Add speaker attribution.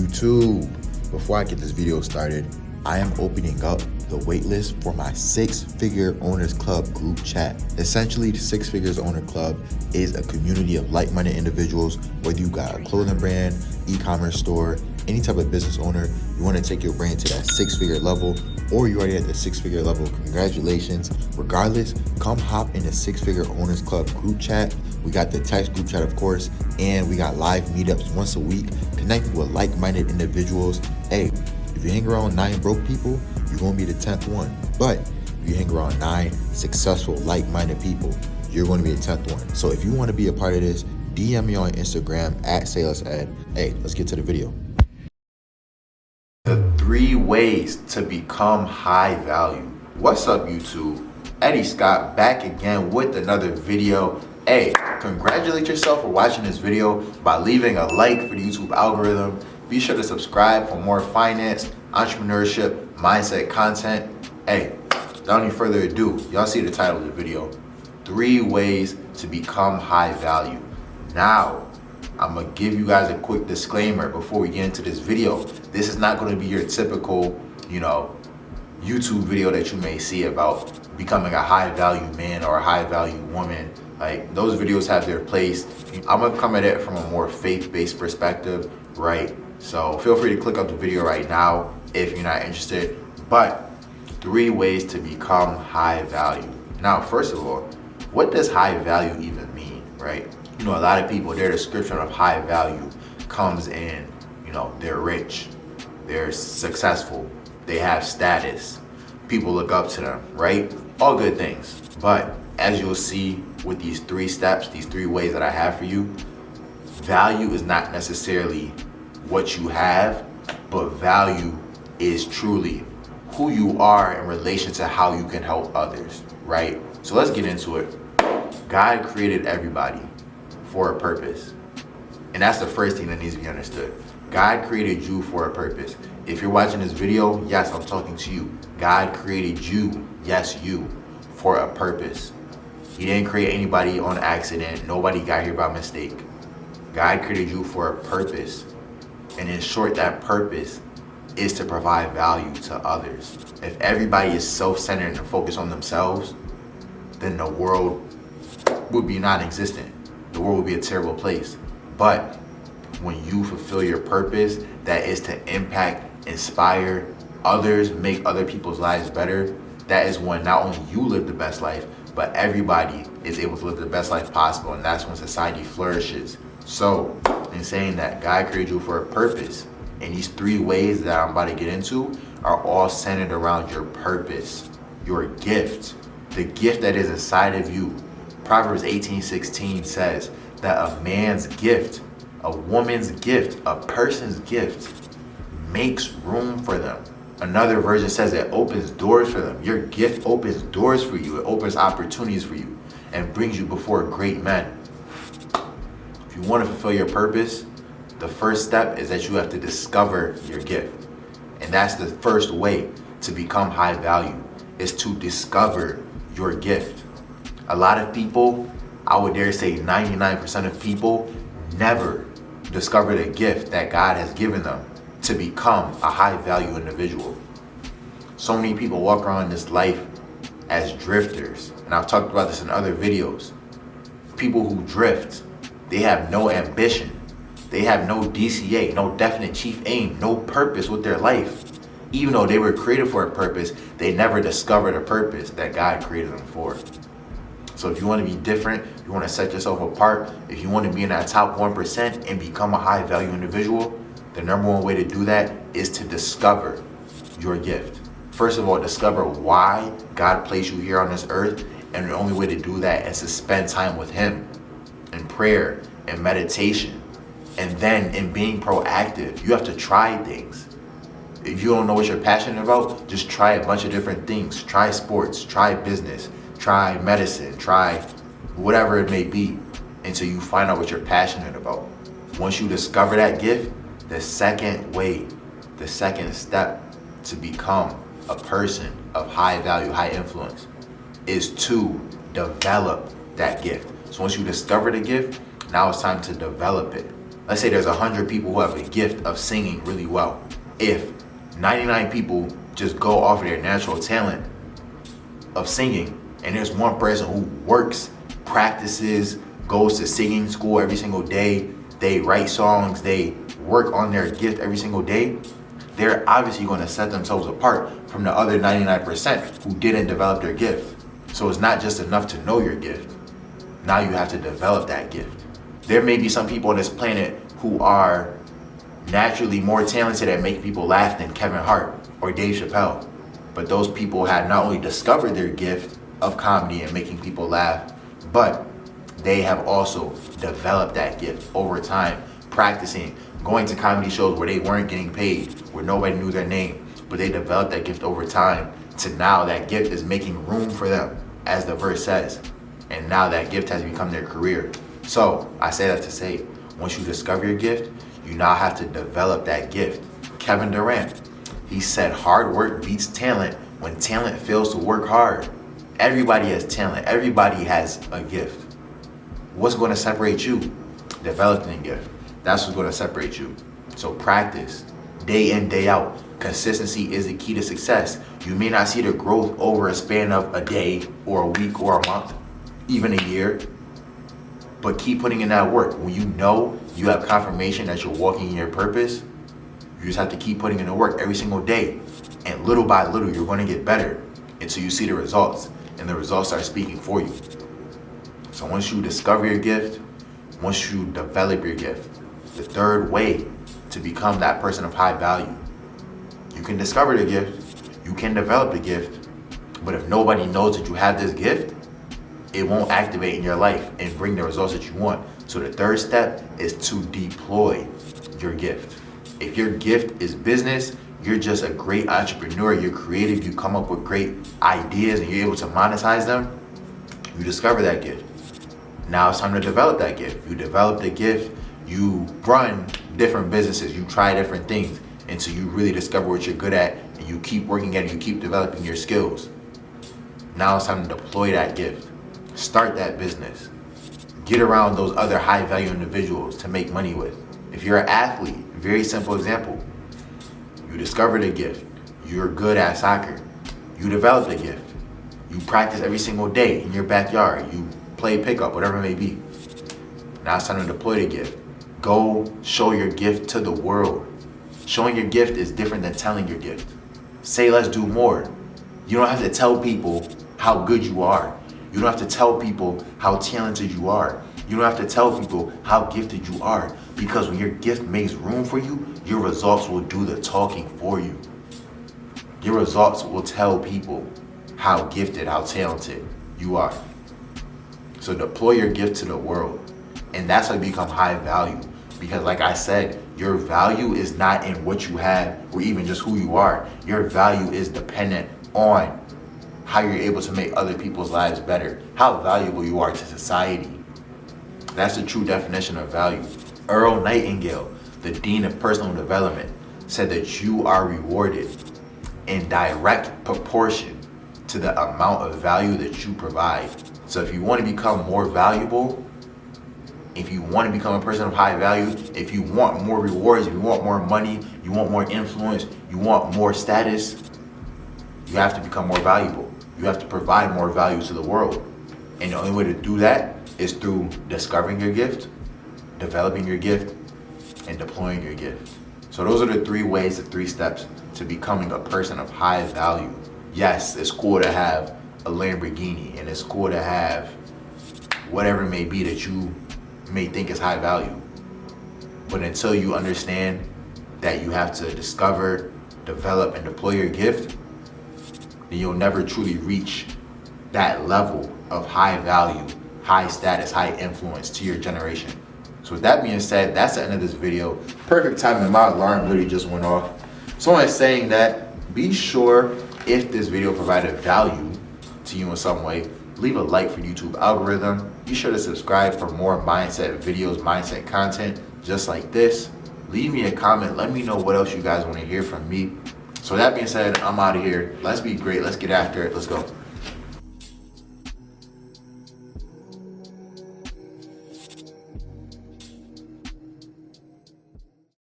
Speaker 1: YouTube. Before I get this video started, I am opening up the waitlist for my 6-Figure Owners Club group chat. Essentially, the 6 Figures Owner Club is a community of like-minded individuals. Whether you got a clothing brand, e-commerce store, any type of business owner, you want to take your brand to that 6-figure level, or you already at the 6-figure level, congratulations. Regardless, come hop in the 6-Figure Owners Club group chat. We got the text group chat, of course, and we got live meetups once a week, connecting with like-minded individuals. Hey, if you hang around 9 broke people, you're going to be the 10th one. But if you hang around 9 successful, like-minded people, you're going to be the 10th one. So if you want to be a part of this, DM me on Instagram at SayLessEd. Hey, let's get to the video. The 3 ways to become high value. What's up, YouTube? Eddie Scott back again with another video. Hey, congratulate yourself for watching this video by leaving a like for the YouTube algorithm. Be sure to subscribe for more finance, entrepreneurship, mindset content. Hey, without any further ado, y'all see the title of the video, 3 ways to become high value. Now, I'm gonna give you guys a quick disclaimer before we get into this video. This is not gonna be your typical, YouTube video that you may see about becoming a high value man or a high value woman. Like, those videos have their place. I'm gonna come at it from a more faith-based perspective, right? So feel free to click up the video right now if you're not interested. But 3 ways to become high value. Now, first of all, what does high value even mean, right? A lot of people, their description of high value comes in, they're rich, they're successful, they have status, people look up to them, right? All good things. But as you'll see with these 3 steps, these 3 ways that I have for you, value is not necessarily what you have, but value is truly who you are in relation to how you can help others, right? So let's get into it. God created everybody for a purpose. And that's the first thing that needs to be understood. God created you for a purpose. If you're watching this video, yes, I'm talking to you. God created you, yes, you, for a purpose. He didn't create anybody on accident. Nobody got here by mistake. God created you for a purpose. And in short, that purpose is to provide value to others. If everybody is self-centered and focused on themselves, then the world would be non-existent. The world would be a terrible place. But when you fulfill your purpose, that is to impact, inspire others, make other people's lives better, that is when not only you live the best life, but everybody is able to live the best life possible, and that's when society flourishes. So, in saying that, God created you for a purpose, and these 3 ways that I'm about to get into are all centered around your purpose, your gift, the gift that is inside of you. Proverbs 18:16 says that a man's gift, a woman's gift, a person's gift makes room for them. Another version says it opens doors for them. Your gift opens doors for you. It opens opportunities for you and brings you before great men. If you want to fulfill your purpose, the first step is that you have to discover your gift. And that's the first way to become high value, is to discover your gift. A lot of people, I would dare say 99% of people, never discover the gift that God has given them to become a high value individual. So many people walk around this life as drifters, and I've talked about this in other videos. People who drift, they have no ambition, they have no DCA, no definite chief aim, no purpose with their life. Even though they were created for a purpose, they never discovered a purpose that God created them for. So if you want to be different, if you want to set yourself apart, if you want to be in that top 1% and become a high value individual, the number 1 way to do that is to discover your gift. First of all, discover why God placed you here on this earth, and the only way to do that is to spend time with Him in prayer and meditation. And then in being proactive, you have to try things. If you don't know what you're passionate about, just try a bunch of different things. Try sports, try business, try medicine, try whatever it may be, until you find out what you're passionate about. Once you discover that gift, the second way, the second step to become a person of high value, high influence, is to develop that gift. So once you discover the gift, now it's time to develop it. Let's say there's 100 people who have a gift of singing really well. If 99 people just go off of their natural talent of singing, and there's one person who works, practices, goes to singing school every single day, they write songs, they work on their gift every single day, they're obviously going to set themselves apart from the other 99% who didn't develop their gift. So it's not just enough to know your gift. Now you have to develop that gift. There may be some people on this planet who are naturally more talented at making people laugh than Kevin Hart or Dave Chappelle. But those people had not only discovered their gift of comedy and making people laugh, but they have also developed that gift over time, practicing, going to comedy shows where they weren't getting paid, where nobody knew their name, but they developed that gift over time to now that gift is making room for them, as the verse says. And now that gift has become their career. So I say that to say, once you discover your gift, you now have to develop that gift. Kevin Durant, he said hard work beats talent when talent fails to work hard. Everybody has talent. Everybody has a gift. What's going to separate you? Developing a gift. That's what's going to separate you. So practice, day in, day out. Consistency is the key to success. You may not see the growth over a span of a day or a week or a month, even a year, but keep putting in that work. When you know you have confirmation that you're walking in your purpose, you just have to keep putting in the work every single day. And little by little, you're going to get better until you see the results, and the results are speaking for you. So once you discover your gift, once you develop your gift, the third way to become that person of high value, you can discover the gift, you can develop the gift, but if nobody knows that you have this gift, it won't activate in your life and bring the results that you want. So the third step is to deploy your gift. If your gift is business, you're just a great entrepreneur, you're creative, you come up with great ideas and you're able to monetize them, you discover that gift. Now it's time to develop that gift. You develop the gift, you run different businesses, you try different things until you really discover what you're good at, and you keep working at it, you keep developing your skills. Now it's time to deploy that gift. Start that business. Get around those other high value individuals to make money with. If you're an athlete, very simple example. You discovered a gift. You're good at soccer. You developed a gift. You practice every single day in your backyard. You play pickup, whatever it may be. Now it's time to deploy the gift. Go show your gift to the world. Showing your gift is different than telling your gift. Say, let's do more. You don't have to tell people how good you are. You don't have to tell people how talented you are. You don't have to tell people how gifted you are, because when your gift makes room for you, your results will do the talking for you. Your results will tell people how gifted, how talented you are. So deploy your gift to the world. And that's how you become high value. Because like I said, your value is not in what you have or even just who you are. Your value is dependent on how you're able to make other people's lives better, how valuable you are to society. That's the true definition of value. Earl Nightingale, the Dean of Personal Development, said that you are rewarded in direct proportion to the amount of value that you provide. So if you want to become more valuable, if you want to become a person of high value, if you want more rewards, if you want more money, you want more influence, you want more status, you have to become more valuable. You have to provide more value to the world. And the only way to do that is through discovering your gift, developing your gift, and deploying your gift. So those are the three ways, the three steps to becoming a person of high value. Yes, it's cool to have a Lamborghini, and it's cool to have whatever it may be that you may think is high value. But until you understand that you have to discover, develop, and deploy your gift, then you'll never truly reach that level of high value, high status, high influence to your generation. So with that being said, that's the end of this video. Perfect timing, my alarm literally just went off. So I'm saying that, be sure if this video provided value to you in some way, leave a like for YouTube algorithm. Be sure to subscribe for more mindset videos, mindset content just like this. Leave me a comment, let me know what else you guys want to hear from me. So that being said, I'm out of here. Let's be great. Let's get after it. Let's go.